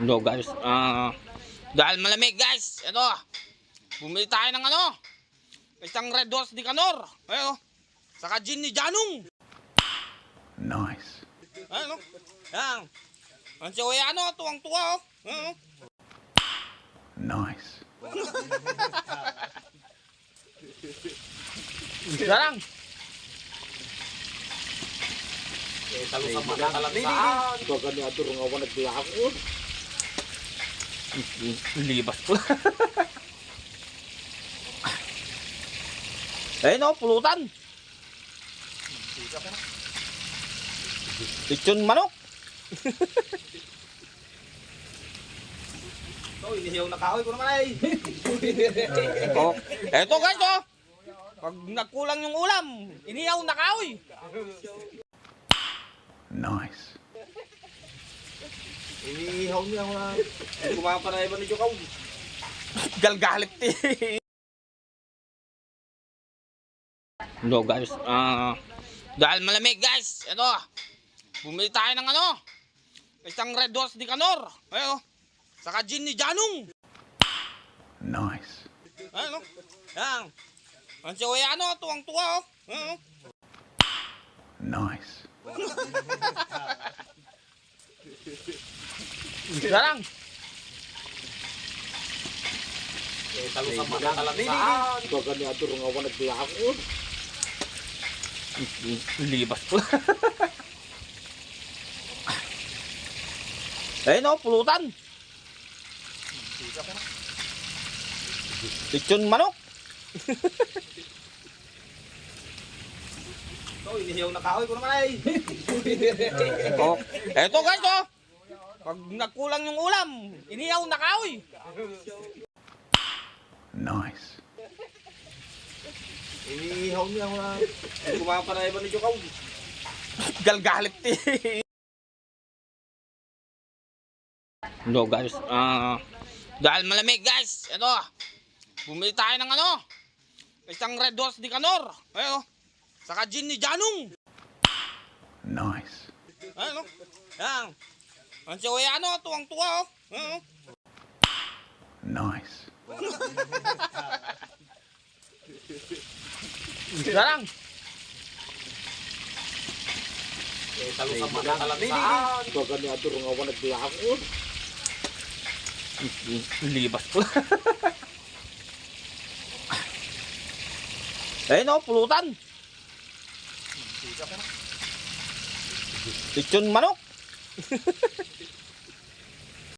No guys, dahil malamig guys, ito, bumili tayo ng isang Red Horse di Canor, ayun, saka gin ni Janong. Nice. Ayun, yan, ang siya tuwang-tuwa, ayun. Nice. Sarang. Talo sa mga talamsaan. Baga niya ito nga awan naglakot. Libas po. Ayun o, pulutan. Lechon manok. Ito, inihiyaw na kahoy ko naman ay. Oh, eto guys oh. Pag nagkulang yung ulam, iniyaw na kahoy. Nice. Inihiyaw niya ako na. Hindi kumapanay ba ni Jokaw? Galgalit No guys, dahil malamig guys, ito, bumili tayo ng isang Red Horse di Canor, ayun, saka gin ni Janong. Nice. Ayun, yan, ang siya tuwang-tuwa, ayun. Nice. Sarang. Talo sa mga talamsaan. Baga niya ito nga awan naglakot. Libas po. Ayun o, pulutan. Lechon manok. Ito, inihiyaw na kahoy ko naman ay. Oh, eto guys oh. Pag nagkulang yung ulam, iniyaw na kahoy. Nice. Inihiyaw niya ako na. Hindi kumapanay ba ni Jokaw? Galgalit No guys, dahil malamig guys, ito, bumili tayo ng isang Red Horse di Canor, ayun, saka gin ni Janong. Nice. Ayun, yan, ang siya tuwang-tuwa, ayun. Nice. Sarang. Talo sa mga talamsaan. Baga niya ito nga awan naglakot. Libas po. Ayun o, pulutan. Lechon manok.